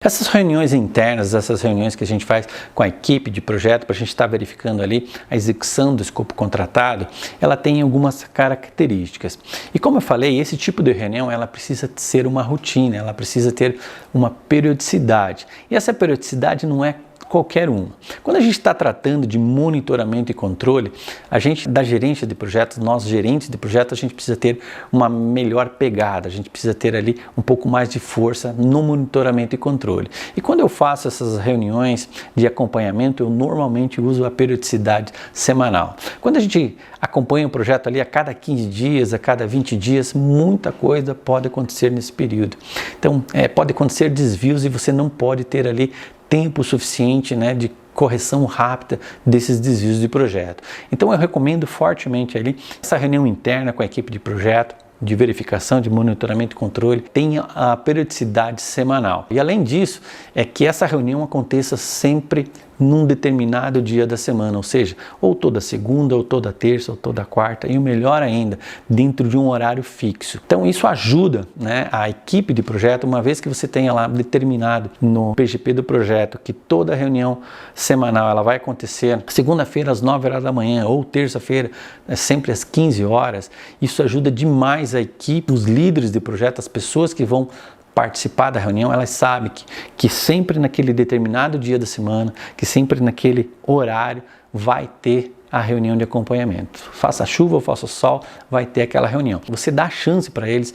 Essas reuniões internas, essas reuniões que a gente faz com a equipe de projeto, para a gente estar verificando ali a execução do escopo contratado, ela tem algumas características. E como eu falei, esse tipo de reunião, ela precisa ser uma rotina, ela precisa ter uma periodicidade. E essa periodicidade não é qualquer uma. Quando a gente está tratando de monitoramento e controle, a gente da gerência de projetos, nós gerentes de projetos, a gente precisa ter uma melhor pegada, a gente precisa ter ali um pouco mais de força no monitoramento e controle. E quando eu faço essas reuniões de acompanhamento, eu normalmente uso a periodicidade semanal. Quando a gente acompanha o projeto ali a cada 15 dias, a cada 20 dias, muita coisa pode acontecer nesse período. Então, pode acontecer desvios e você não pode ter ali tempo suficiente, de correção rápida desses desvios de projeto. Então eu recomendo fortemente ali essa reunião interna com a equipe de projeto, de verificação, de monitoramento e controle, tenha a periodicidade semanal. E além disso, é que essa reunião aconteça sempre num determinado dia da semana, ou seja, ou toda segunda, ou toda terça, ou toda quarta, e o melhor ainda, dentro de um horário fixo. Então isso ajuda, a equipe de projeto, uma vez que você tenha lá determinado no PGP do projeto que toda reunião semanal ela vai acontecer segunda-feira às 9 horas da manhã, ou terça-feira sempre às 15 horas, isso ajuda demais a equipe, os líderes de projeto, as pessoas que vão participar da reunião, elas sabem que sempre naquele determinado dia da semana, que sempre naquele horário vai ter a reunião de acompanhamento. Faça chuva ou faça sol, vai ter aquela reunião. Você dá chance para eles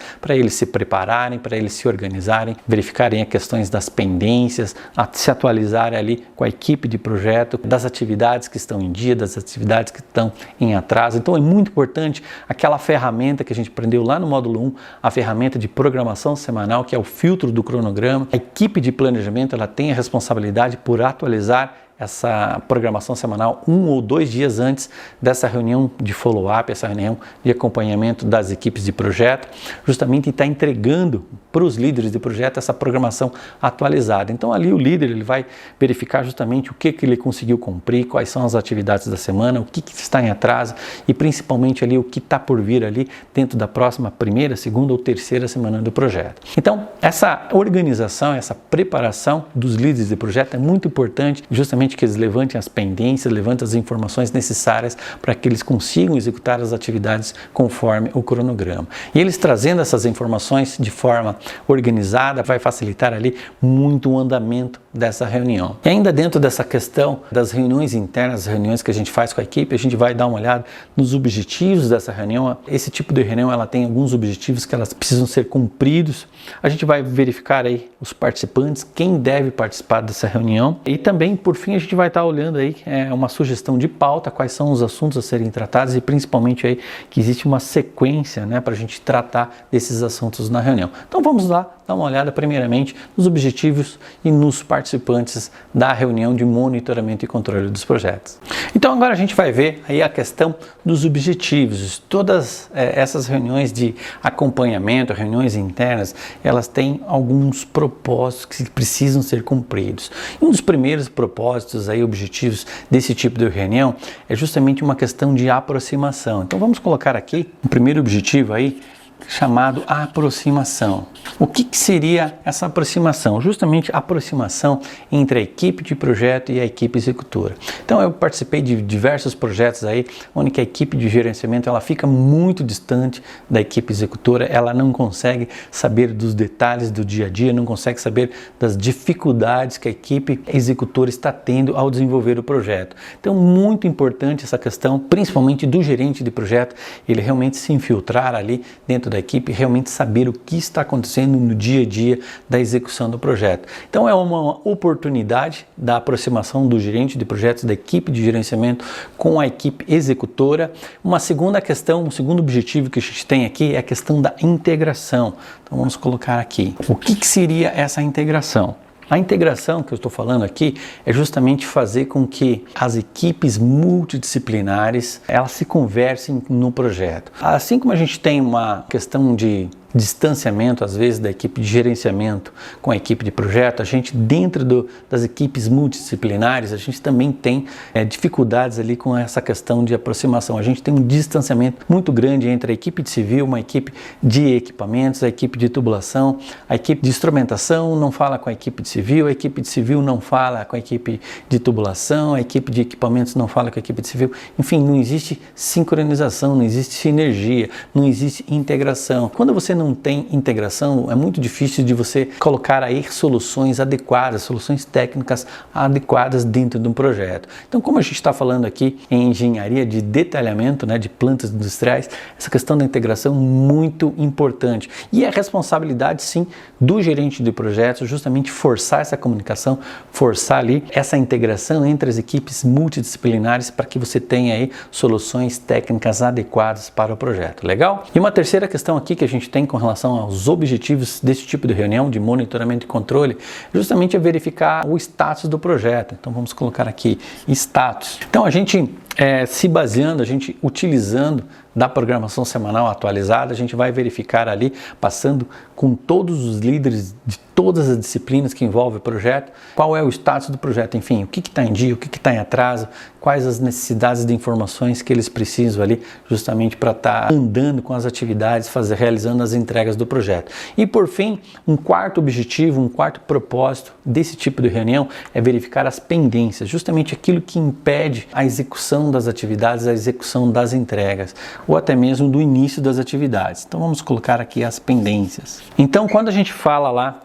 se prepararem, para eles se organizarem, verificarem as questões das pendências, se atualizarem ali com a equipe de projeto, das atividades que estão em dia, das atividades que estão em atraso. Então é muito importante aquela ferramenta que a gente aprendeu lá no módulo 1, a ferramenta de programação semanal, que é o filtro do cronograma. A equipe de planejamento, ela tem a responsabilidade por atualizar essa programação semanal 1 ou 2 dias antes dessa reunião de follow-up, essa reunião de acompanhamento das equipes de projeto, justamente está entregando para os líderes de projeto essa programação atualizada. Então ali o líder ele vai verificar justamente o que ele conseguiu cumprir, quais são as atividades da semana, o que está em atraso e principalmente ali o que está por vir ali dentro da próxima primeira, segunda ou terceira semana do projeto. Então essa organização, essa preparação dos líderes de projeto é muito importante, justamente que eles levantem as pendências, levantem as informações necessárias para que eles consigam executar as atividades conforme o cronograma. E eles trazendo essas informações de forma organizada vai facilitar ali muito o andamento dessa reunião. E ainda dentro dessa questão das reuniões internas, as reuniões que a gente faz com a equipe, a gente vai dar uma olhada nos objetivos dessa reunião. Esse tipo de reunião ela tem alguns objetivos que elas precisam ser cumpridos. A gente vai verificar aí os participantes, quem deve participar dessa reunião e também, por fim, a gente vai estar olhando aí uma sugestão de pauta, quais são os assuntos a serem tratados e principalmente aí que existe uma sequência para a gente tratar desses assuntos na reunião. Então vamos lá dar uma olhada primeiramente nos objetivos e nos participantes da reunião de monitoramento e controle dos projetos. Então agora a gente vai ver aí a questão dos objetivos. Todas essas reuniões de acompanhamento, reuniões internas, elas têm alguns propósitos que precisam ser cumpridos. E um dos primeiros propósitos aí, objetivos desse tipo de reunião é justamente uma questão de aproximação. Então vamos colocar aqui o primeiro objetivo aí, chamado aproximação. O que seria essa aproximação? Justamente a aproximação entre a equipe de projeto e a equipe executora. Então eu participei de diversos projetos aí, onde a equipe de gerenciamento ela fica muito distante da equipe executora, ela não consegue saber dos detalhes do dia a dia, não consegue saber das dificuldades que a equipe executora está tendo ao desenvolver o projeto. Então muito importante essa questão, principalmente do gerente de projeto, ele realmente se infiltrar ali dentro da equipe, realmente saber o que está acontecendo no dia a dia da execução do projeto. Então é uma oportunidade da aproximação do gerente de projetos, da equipe de gerenciamento com a equipe executora. Uma segunda questão, um segundo objetivo que a gente tem aqui é a questão da integração. Então vamos colocar aqui. O que seria essa integração? A integração que eu estou falando aqui é justamente fazer com que as equipes multidisciplinares elas se conversem no projeto. Assim como a gente tem uma questão de distanciamento, às vezes, da equipe de gerenciamento com a equipe de projeto, a gente, dentro das equipes multidisciplinares, a gente também tem dificuldades ali com essa questão de aproximação. A gente tem um distanciamento muito grande entre a equipe de civil, uma equipe de equipamentos, a equipe de tubulação, a equipe de instrumentação não fala com a equipe de civil não fala com a equipe de tubulação, a equipe de equipamentos não fala com a equipe de civil. Enfim, não existe sincronização, não existe sinergia, não existe integração. Quando você não tem integração, é muito difícil de você colocar aí soluções adequadas, soluções técnicas adequadas dentro de um projeto. Então, como a gente está falando aqui em engenharia de detalhamento, né, de plantas industriais, essa questão da integração é muito importante. E é responsabilidade, sim, do gerente de projetos justamente forçar essa comunicação, forçar ali essa integração entre as equipes multidisciplinares para que você tenha aí soluções técnicas adequadas para o projeto. Legal? E uma terceira questão aqui que a gente tem com relação aos objetivos desse tipo de reunião de monitoramento e controle, justamente é verificar o status do projeto. Então vamos colocar aqui status. Então a gente se baseando, a gente utilizando da programação semanal atualizada, a gente vai verificar ali, passando com todos os líderes de todas as disciplinas que envolvem o projeto, qual é o status do projeto, enfim, o que está em dia, o que está em atraso, quais as necessidades de informações que eles precisam ali, justamente para estar andando com as atividades, realizando as entregas do projeto. E por fim, um quarto objetivo, um quarto propósito desse tipo de reunião é verificar as pendências, justamente aquilo que impede a execução das atividades, a execução das entregas, ou até mesmo do início das atividades. Então vamos colocar aqui as pendências. Então quando a gente fala lá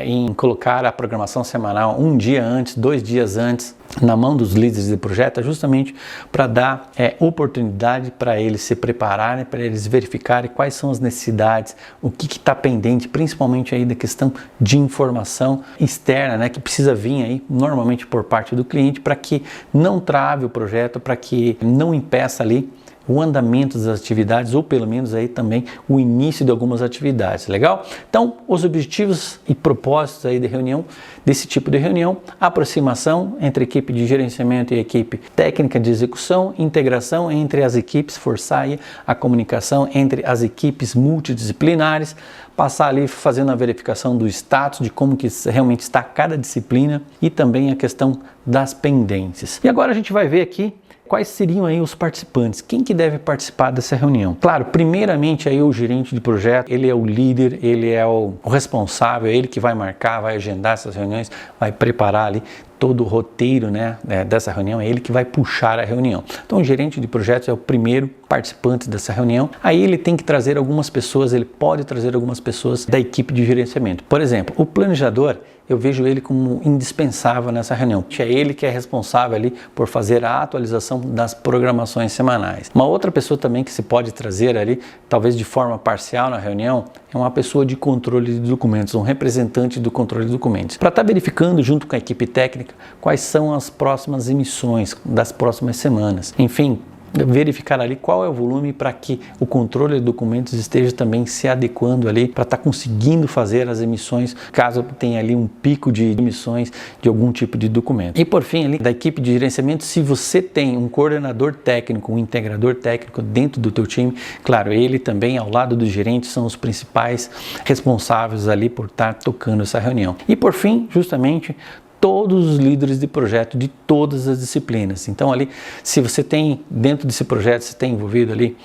em colocar a programação semanal um dia antes, 2 dias antes, na mão dos líderes de projeto, é justamente para dar oportunidade para eles se prepararem, para eles verificarem quais são as necessidades, o que está pendente, principalmente aí da questão de informação externa, né, que precisa vir aí normalmente por parte do cliente para que não trave o projeto, para que não impeça ali o andamento das atividades ou pelo menos aí também o início de algumas atividades, legal? Então, os objetivos e propósitos aí de reunião, desse tipo de reunião, aproximação entre a equipe de gerenciamento e a equipe técnica de execução, integração entre as equipes, forçar aí a comunicação entre as equipes multidisciplinares, passar ali fazendo a verificação do status, de como que realmente está cada disciplina e também a questão das pendências. E agora a gente vai ver aqui quais seriam aí os participantes, quem que deve participar dessa reunião. Claro, primeiramente aí o gerente de projeto, ele é o líder, ele é o responsável, é ele que vai marcar, vai agendar essas reuniões, vai preparar ali todo o roteiro, né, dessa reunião, é ele que vai puxar a reunião. Então o gerente de projetos é o primeiro participante dessa reunião, aí ele tem que trazer algumas pessoas, ele pode trazer algumas pessoas da equipe de gerenciamento. Por exemplo, o planejador, eu vejo ele como indispensável nessa reunião. É ele que é responsável ali por fazer a atualização das programações semanais. Uma outra pessoa também que se pode trazer ali, talvez de forma parcial na reunião, é uma pessoa de controle de documentos, um representante do controle de documentos. Para estar verificando junto com a equipe técnica quais são as próximas emissões das próximas semanas. Enfim, verificar ali qual é o volume para que o controle de documentos esteja também se adequando ali para estar conseguindo fazer as emissões, caso tenha ali um pico de emissões de algum tipo de documento. E por fim ali da equipe de gerenciamento, se você tem um coordenador técnico, um integrador técnico dentro do teu time, claro, ele também ao lado do gerente são os principais responsáveis ali por estar tocando essa reunião. E por fim, justamente, todos os líderes de projeto de todas as disciplinas. Então ali, se você tem dentro desse projeto, você tem envolvido ali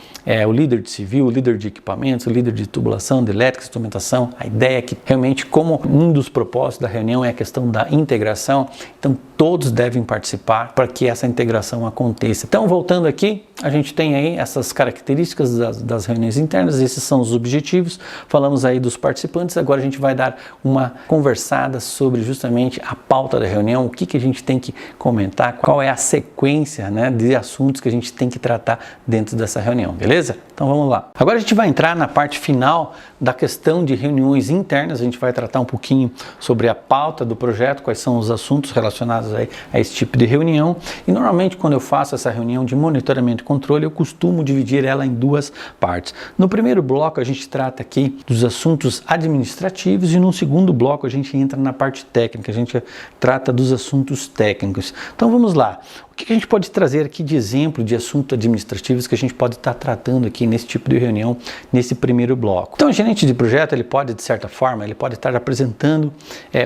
o líder de civil, o líder de equipamentos, o líder de tubulação, de elétrica, instrumentação, a ideia é que realmente como um dos propósitos da reunião é a questão da integração, então todos devem participar para que essa integração aconteça. Então voltando aqui, a gente tem aí essas características das reuniões internas, esses são os objetivos, falamos aí dos participantes, agora a gente vai dar uma conversada sobre justamente a pauta da reunião, o que a gente tem que comentar, qual é a sequência, né, de assuntos que a gente tem que tratar dentro dessa reunião, beleza? Então vamos lá. Agora a gente vai entrar na parte final da questão de reuniões internas, a gente vai tratar um pouquinho sobre a pauta do projeto, quais são os assuntos relacionados aí a esse tipo de reunião, e normalmente quando eu faço essa reunião de monitoramento e controle, eu costumo dividir ela em 2 partes. No primeiro bloco a gente trata aqui dos assuntos administrativos e no segundo bloco a gente entra na parte técnica, a gente trata dos assuntos técnicos. Então vamos lá. O que a gente pode trazer aqui de exemplo de assuntos administrativos que a gente pode estar tratando aqui nesse tipo de reunião, nesse primeiro bloco? Então, o gerente de projeto, ele pode, de certa forma, ele pode estar apresentando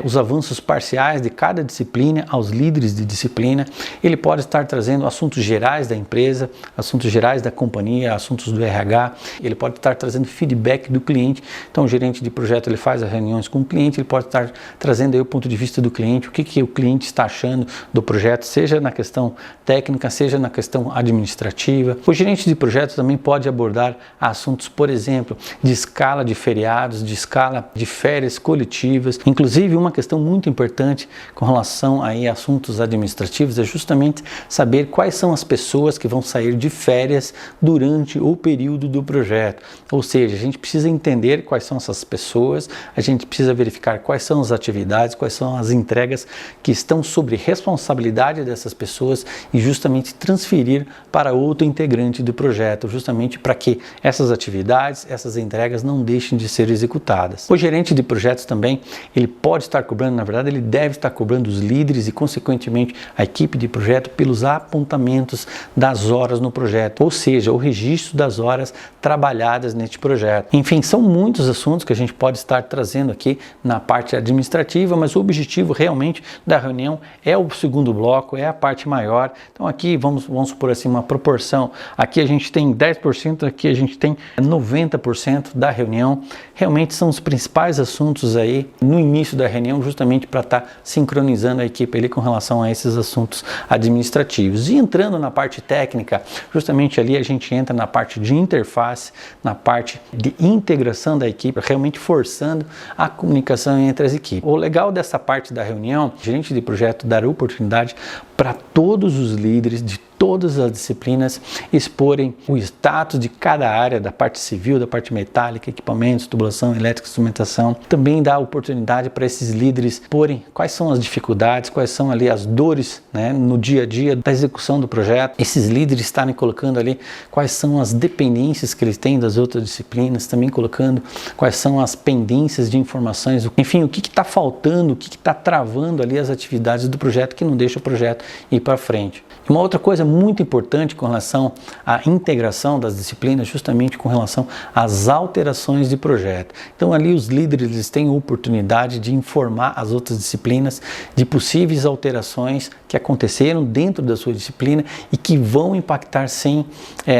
os avanços parciais de cada disciplina aos líderes de disciplina. Ele pode estar trazendo assuntos gerais da empresa, assuntos gerais da companhia, assuntos do RH. Ele pode estar trazendo feedback do cliente. Então, o gerente de projeto, ele faz as reuniões com o cliente, ele pode estar trazendo aí o ponto de vista do cliente, o que o cliente está achando do projeto, seja na questão técnica, seja na questão administrativa. O gerente de projeto também pode abordar assuntos, por exemplo, de escala de feriados, de escala de férias coletivas. Inclusive, uma questão muito importante com relação aí a assuntos administrativos é justamente saber quais são as pessoas que vão sair de férias durante o período do projeto. Ou seja, a gente precisa entender quais são essas pessoas, a gente precisa verificar quais são as atividades, quais são as entregas que estão sobre responsabilidade dessas pessoas e justamente transferir para outro integrante do projeto, justamente para que essas atividades, essas entregas não deixem de ser executadas. O gerente de projetos também, ele pode estar cobrando, na verdade, ele deve estar cobrando os líderes e, consequentemente, a equipe de projeto pelos apontamentos das horas no projeto, ou seja, o registro das horas trabalhadas neste projeto. Enfim, são muitos assuntos que a gente pode estar trazendo aqui na parte administrativa, mas o objetivo realmente da reunião é o segundo bloco, é a parte maior. Então aqui vamos supor assim uma proporção, aqui a gente tem 10%, aqui a gente tem 90% da reunião. Realmente são os principais assuntos aí no início da reunião, justamente para estar sincronizando a equipe ali com relação a esses assuntos administrativos. E entrando na parte técnica, justamente ali a gente entra na parte de interface, na parte de integração da equipe, realmente forçando a comunicação entre as equipes. O legal dessa parte da reunião, o gerente de projeto dar oportunidade para todos os líderes de todas as disciplinas exporem o status de cada área, da parte civil, da parte metálica, equipamentos, tubulação, elétrica, instrumentação. Também dá oportunidade para esses líderes exporem quais são as dificuldades, quais são ali as dores, né, no dia a dia da execução do projeto. Esses líderes estarem colocando ali quais são as dependências que eles têm das outras disciplinas, também colocando quais são as pendências de informações, enfim, o que está faltando, o que está travando ali as atividades do projeto que não deixa o projeto ir para frente. Uma outra coisa muito importante com relação à integração das disciplinas, justamente com relação às alterações de projeto. Então ali os líderes eles têm a oportunidade de informar as outras disciplinas de possíveis alterações que aconteceram dentro da sua disciplina e que vão impactar sim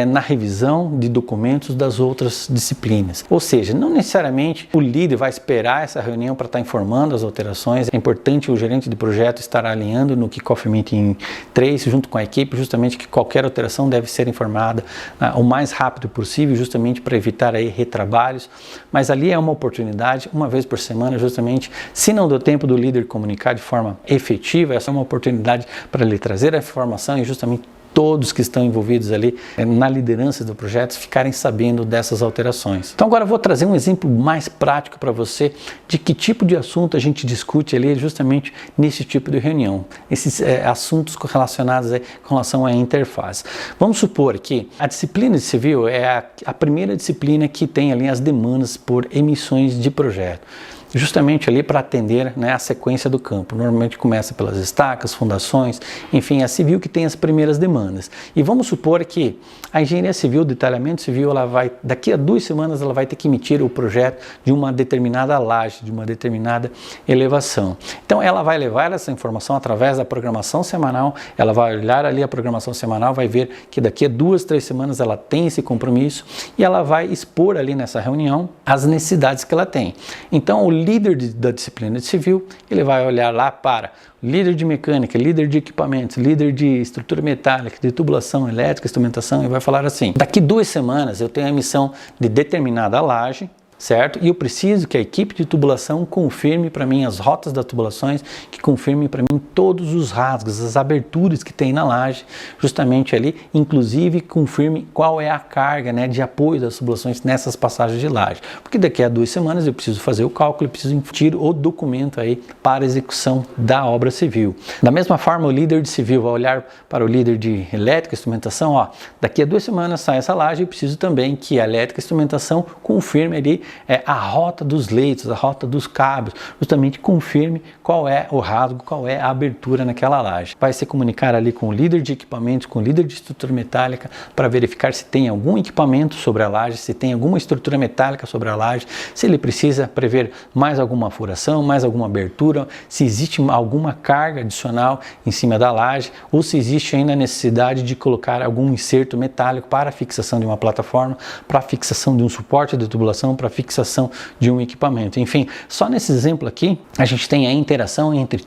na revisão de documentos das outras disciplinas. Ou seja, não necessariamente o líder vai esperar essa reunião para estar informando as alterações. É importante o gerente de projeto estar alinhando no Kickoff Meeting 3 junto com a equipe, justamente que qualquer alteração deve ser informada o mais rápido possível, justamente para evitar aí retrabalhos, mas ali é uma oportunidade, uma vez por semana, justamente, se não deu tempo do líder comunicar de forma efetiva, essa é uma oportunidade para ele trazer a informação e justamente todos que estão envolvidos ali na liderança do projeto ficarem sabendo dessas alterações. Então agora eu vou trazer um exemplo mais prático para você de que tipo de assunto a gente discute ali justamente nesse tipo de reunião, esses assuntos relacionados com relação à interface. Vamos supor que a disciplina de civil é a primeira disciplina que tem ali as demandas por emissões de projeto, justamente ali para atender, né, a sequência do campo. Normalmente começa pelas estacas, fundações, enfim, a civil que tem as primeiras demandas. E vamos supor que a engenharia civil, detalhamento civil, ela vai, daqui a 2 semanas, ela vai ter que emitir o projeto de uma determinada laje, de uma determinada elevação. Então ela vai levar essa informação através da programação semanal, ela vai olhar ali a programação semanal, vai ver que daqui a 2, 3 semanas ela tem esse compromisso e ela vai expor ali nessa reunião as necessidades que ela tem. Então o líder da disciplina de civil, ele vai olhar lá para líder de mecânica, líder de equipamentos, líder de estrutura metálica, de tubulação elétrica, instrumentação, e vai falar assim: daqui 2 semanas eu tenho a emissão de determinada laje, certo? E eu preciso que a equipe de tubulação confirme para mim as rotas das tubulações, que confirme para mim todos os rasgos, as aberturas que tem na laje, justamente ali, inclusive confirme qual é a carga, né, de apoio das tubulações nessas passagens de laje. Porque daqui a 2 semanas eu preciso fazer o cálculo, eu preciso emitir o documento aí para execução da obra civil. Da mesma forma, o líder de civil vai olhar para o líder de elétrica e instrumentação, ó, daqui a 2 semanas sai essa laje, eu preciso também que a elétrica e instrumentação confirme ali a rota dos leitos, a rota dos cabos, justamente confirme qual é o rasgo, qual é a abertura naquela laje. Vai se comunicar ali com o líder de equipamentos, com o líder de estrutura metálica, para verificar se tem algum equipamento sobre a laje, se tem alguma estrutura metálica sobre a laje, se ele precisa prever mais alguma furação, mais alguma abertura, se existe alguma carga adicional em cima da laje, ou se existe ainda a necessidade de colocar algum inserto metálico para a fixação de uma plataforma, para a fixação de um suporte de tubulação, para a fixação de um equipamento. Enfim, só nesse exemplo aqui, a gente tem a interação entre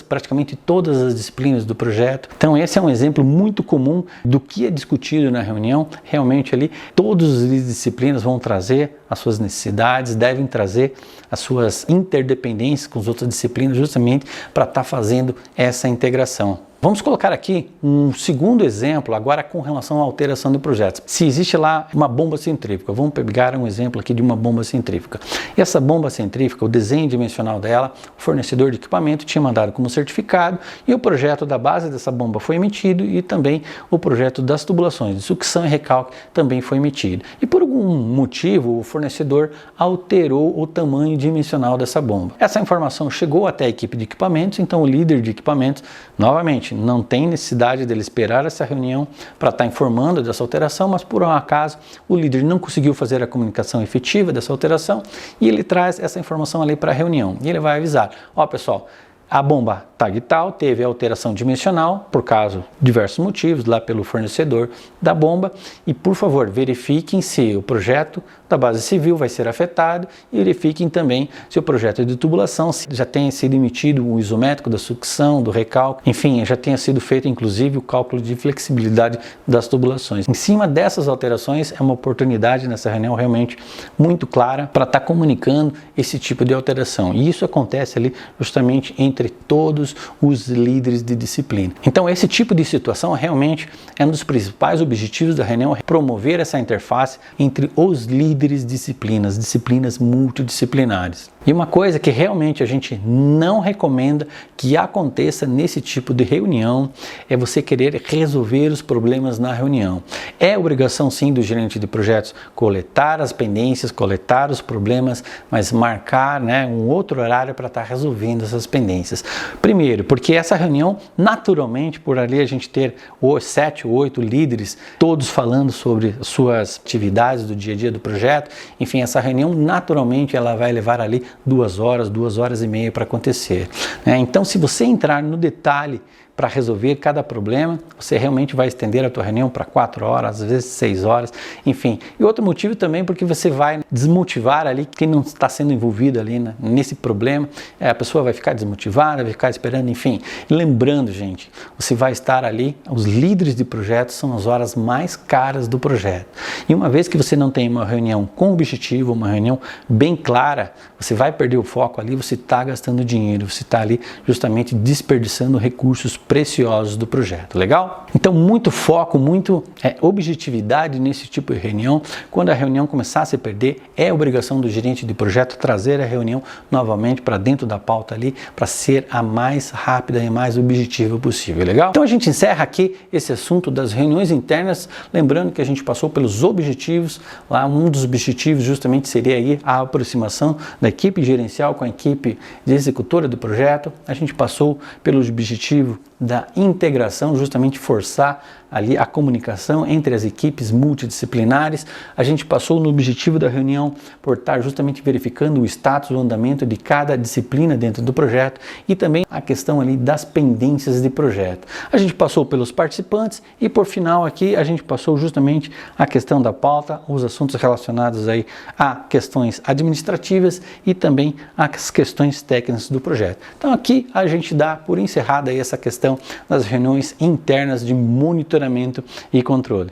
praticamente todas as disciplinas do projeto. Então esse é um exemplo muito comum do que é discutido na reunião. Realmente ali, todas as disciplinas vão trazer as suas necessidades, devem trazer as suas interdependências com as outras disciplinas, justamente para estar fazendo essa integração. Vamos colocar aqui um segundo exemplo agora com relação à alteração do projeto. Se existe lá uma bomba centrífuga, vamos pegar um exemplo aqui de uma bomba centrífuga. E essa bomba centrífuga, o desenho dimensional dela, o fornecedor de equipamento tinha mandado como certificado e o projeto da base dessa bomba foi emitido e também o projeto das tubulações de sucção e recalque também foi emitido. E por algum motivo o fornecedor alterou o tamanho dimensional dessa bomba. Essa informação chegou até a equipe de equipamentos, então o líder de equipamentos, novamente, não tem necessidade dele esperar essa reunião para estar informando dessa alteração, mas por um acaso o líder não conseguiu fazer a comunicação efetiva dessa alteração e ele traz essa informação ali para a reunião e ele vai avisar: ó pessoal, a bomba tag tal teve alteração dimensional por causa de diversos motivos lá pelo fornecedor da bomba e por favor verifiquem se o projeto da base civil vai ser afetado e verifiquem também se o projeto de tubulação já tenha sido emitido o isométrico da sucção, do recalque, enfim, já tenha sido feito inclusive o cálculo de flexibilidade das tubulações. Em cima dessas alterações é uma oportunidade nessa reunião realmente muito clara para estar comunicando esse tipo de alteração e isso acontece ali justamente entre todos os líderes de disciplina. Então esse tipo de situação realmente é um dos principais objetivos da reunião, promover essa interface entre os líderes de disciplinas multidisciplinares. E uma coisa que realmente a gente não recomenda que aconteça nesse tipo de reunião é você querer resolver os problemas na reunião. É obrigação sim do gerente de projetos coletar as pendências, coletar os problemas, mas marcar um outro horário para estar resolvendo essas pendências. Primeiro, porque essa reunião, naturalmente, por ali a gente ter 7 ou 8 líderes, todos falando sobre suas atividades do dia a dia do projeto, enfim, essa reunião naturalmente ela vai levar ali 2 horas e meia para acontecer. Então, se você entrar no detalhe para resolver cada problema, você realmente vai estender a tua reunião para 4 horas, às vezes 6 horas, enfim. E outro motivo também porque você vai desmotivar ali quem não está sendo envolvido ali nesse problema, a pessoa vai ficar desmotivada, vai ficar esperando, enfim. E lembrando, gente, você vai estar ali, os líderes de projetos são as horas mais caras do projeto. E uma vez que você não tem uma reunião com objetivo, uma reunião bem clara, você vai perder o foco ali, você está gastando dinheiro, você está ali justamente desperdiçando recursos preciosos do projeto, legal? Então muito foco, muito objetividade nesse tipo de reunião. Quando a reunião começar a se perder, é obrigação do gerente de projeto trazer a reunião novamente para dentro da pauta ali, para ser a mais rápida e mais objetiva possível, legal? Então a gente encerra aqui esse assunto das reuniões internas, lembrando que a gente passou pelos objetivos, lá um dos objetivos justamente seria aí a aproximação da equipe gerencial com a equipe de executora do projeto, a gente passou pelo objetivo da integração, justamente forçar ali a comunicação entre as equipes multidisciplinares. A gente passou no objetivo da reunião por estar justamente verificando o status, o andamento de cada disciplina dentro do projeto e também a questão ali das pendências de projeto. A gente passou pelos participantes e por final aqui a gente passou justamente a questão da pauta, os assuntos relacionados aí a questões administrativas e também as questões técnicas do projeto. Então aqui a gente dá por encerrada aí essa questão das reuniões internas de monitoramento e controle.